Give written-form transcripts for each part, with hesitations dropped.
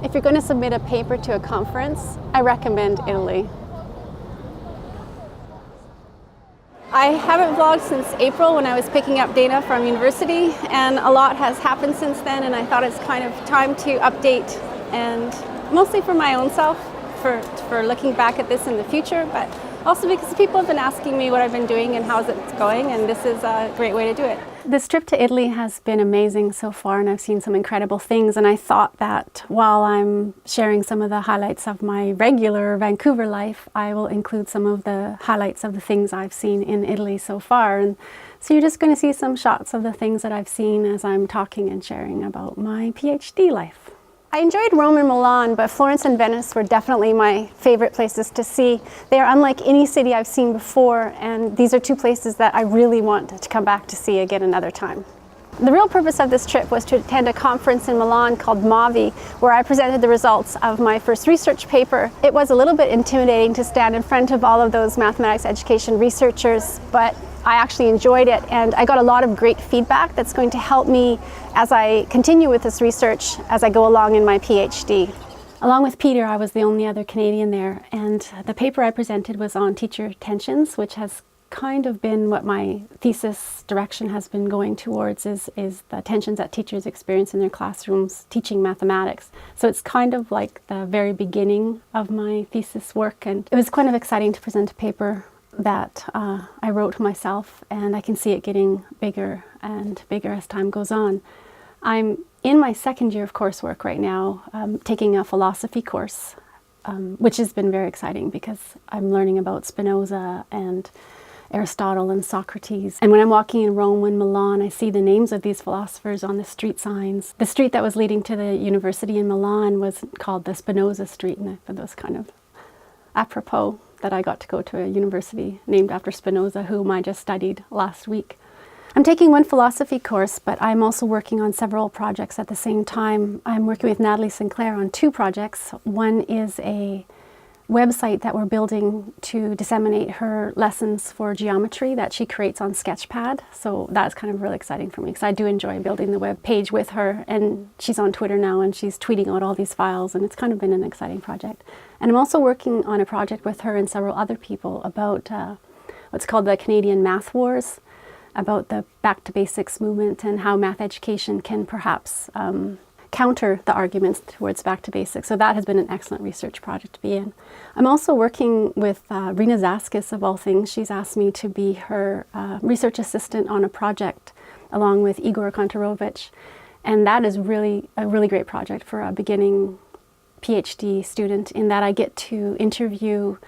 If you're going to submit a paper to a conference, I recommend Italy. I haven't vlogged since April when I was picking up data from university, and a lot has happened since then, and I thought it's kind of time to update, and mostly for my own self, for looking back at this in the future, but also because people have been asking me what I've been doing and how's it going, and this is a great way to do it. This trip to Italy has been amazing so far, and I've seen some incredible things, and I thought that while I'm sharing some of the highlights of my regular Vancouver life, I will include some of the highlights of the things I've seen in Italy so far. And so you're just going to see some shots of the things that I've seen as I'm talking and sharing about my PhD life. I enjoyed Rome and Milan, but Florence and Venice were definitely my favorite places to see. They are unlike any city I've seen before, and these are two places that I really want to come back to see again another time. The real purpose of this trip was to attend a conference in Milan called MAVI, where I presented the results of my first research paper. It was a little bit intimidating to stand in front of all of those mathematics education researchers, but I actually enjoyed it, and I got a lot of great feedback that's going to help me as I continue with this research as I go along in my PhD. Along with Peter, I was the only other Canadian there, and the paper I presented was on teacher tensions, which has kind of been what my thesis direction has been going towards, is the tensions that teachers experience in their classrooms teaching mathematics. So it's kind of like the very beginning of my thesis work, and it was kind of exciting to present a paper that I wrote myself, and I can see it getting bigger and bigger as time goes on. I'm in my second year of coursework right now, taking a philosophy course, which has been very exciting because I'm learning about Spinoza and Aristotle and Socrates. And when I'm walking in Rome and Milan, I see the names of these philosophers on the street signs. The street that was leading to the university in Milan was called the Spinoza Street, and I thought that was kind of apropos that I got to go to a university named after Spinoza, whom I just studied last week. I'm taking one philosophy course, but I'm also working on several projects at the same time. I'm working with Natalie Sinclair on two projects. One is a website that we're building to disseminate her lessons for geometry that she creates on Sketchpad. So that's kind of really exciting for me because I do enjoy building the web page with her, and she's on Twitter now and she's tweeting out all these files, and it's kind of been an exciting project. And I'm also working on a project with her and several other people about what's called the Canadian Math Wars, about the Back to Basics movement and how math education can perhaps counter the arguments towards back to basics. So that has been an excellent research project to be in. I'm also working with Rina Zaskis, of all things. She's asked me to be her research assistant on a project along with Igor Kontorovich, and that is really a really great project for a beginning PhD student, in that I get to interview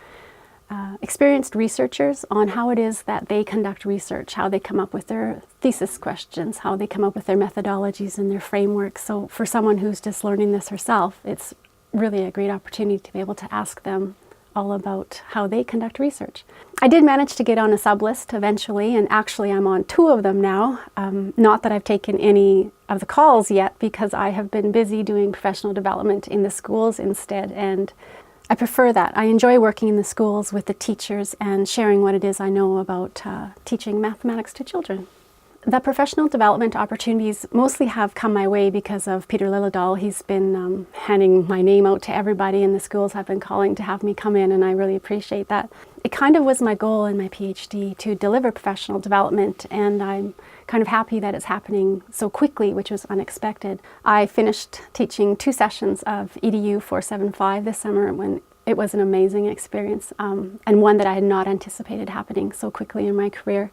experienced researchers on how it is that they conduct research, how they come up with their thesis questions, how they come up with their methodologies and their frameworks. So for someone who's just learning this herself, it's really a great opportunity to be able to ask them all about how they conduct research. I did manage to get on a sublist eventually, and actually I'm on 2 of them now. Not that I've taken any of the calls yet, because I have been busy doing professional development in the schools instead, and I prefer that. I enjoy working in the schools with the teachers and sharing what it is I know about teaching mathematics to children. The professional development opportunities mostly have come my way because of Peter Liljedahl. He's been handing my name out to everybody, and the schools have been calling to have me come in, and I really appreciate that. It kind of was my goal in my PhD to deliver professional development, and I'm kind of happy that it's happening so quickly, which was unexpected. I finished teaching 2 sessions of EDU 475 this summer, when it was an amazing experience, and one that I had not anticipated happening so quickly in my career.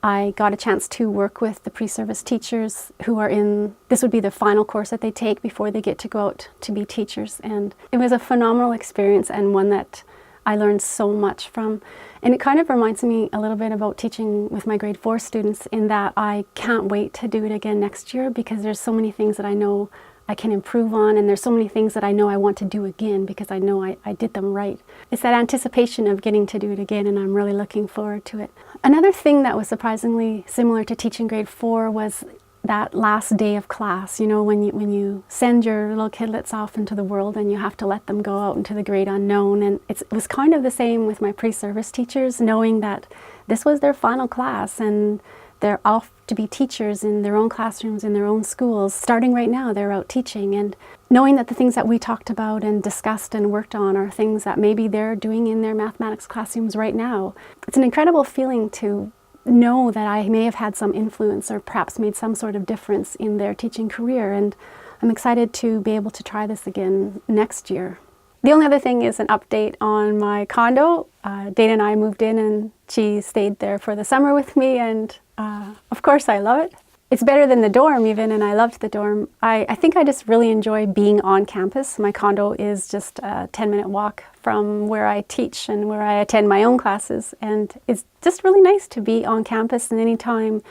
I got a chance to work with the PreService teachers who are in, this would be the final course that they take before they get to go out to be teachers, and it was a phenomenal experience, and one that I learned so much from. And it kind of reminds me a little bit about teaching with my grade 4 students, in that I can't wait to do it again next year, because there's so many things that I know I can improve on, and there's so many things that I know I want to do again because I know I did them right. It's that anticipation of getting to do it again, and I'm really looking forward to it. Another thing that was surprisingly similar to teaching grade 4 was that last day of class. You know, when you send your little kidlets off into the world and you have to let them go out into the great unknown. And it was kind of the same with my pre-service teachers, knowing that this was their final class and they're off to be teachers in their own classrooms, in their own schools. Starting right now, they're out teaching. And knowing that the things that we talked about and discussed and worked on are things that maybe they're doing in their mathematics classrooms right now. It's an incredible feeling to know that I may have had some influence or perhaps made some sort of difference in their teaching career, and I'm excited to be able to try this again next year. The only other thing is an update on my condo. Dana and I moved in and she stayed there for the summer with me, and of course I love it. It's better than the dorm even, and I loved the dorm. I think I just really enjoy being on campus. My condo is just a 10-minute walk from where I teach and where I attend my own classes, and it's just really nice to be on campus, and anytime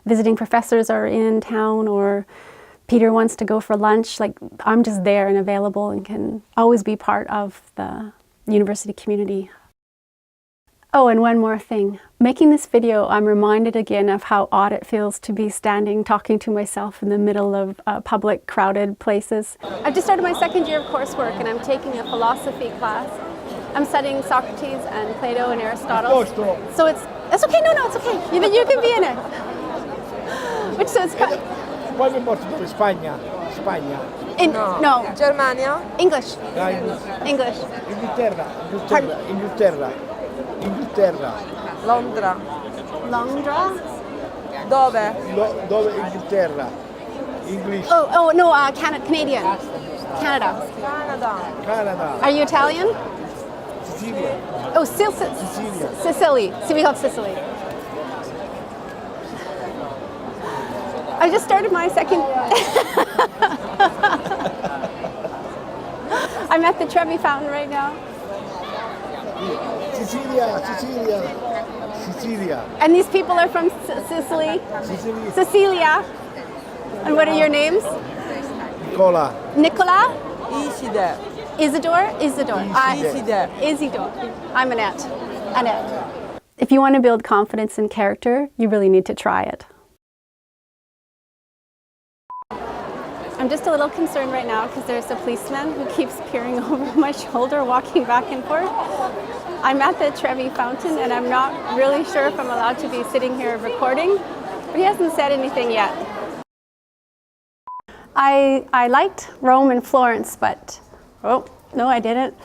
visiting professors are in town or Peter wants to go for lunch, like, I'm just there and available and can always be part of the university community. Oh, and one more thing. Making this video, I'm reminded again of how odd it feels to be standing talking to myself in the middle of public, crowded places. I've just started my second year of coursework and I'm taking a philosophy class. I'm studying Socrates and Plato and Aristotle. So it's okay, no, it's okay. You can be in it. Which says... Poi mi porti dove? Spagna? No. Germania? English. English. Inghilterra. Londra. Londra? Dove? Dove Inghilterra? English. Oh no, Canadian. Canada. Canada. Are you Italian? Sicilia. Oh, Sicilia. Sicily. See, we call it Sicily. I just started my second... I'm at the Trevi Fountain right now. Sicilia. And these people are from Sicily. Cecilia. And what are your names? Nicola. Isidore. Isidore? Isidore. I'm Annette. If you want to build confidence and character, you really need to try it. I'm just a little concerned right now because there's a policeman who keeps peering over my shoulder, walking back and forth. I'm at the Trevi Fountain and I'm not really sure if I'm allowed to be sitting here recording, but he hasn't said anything yet. I liked Rome and Florence, but, oh, no, I didn't.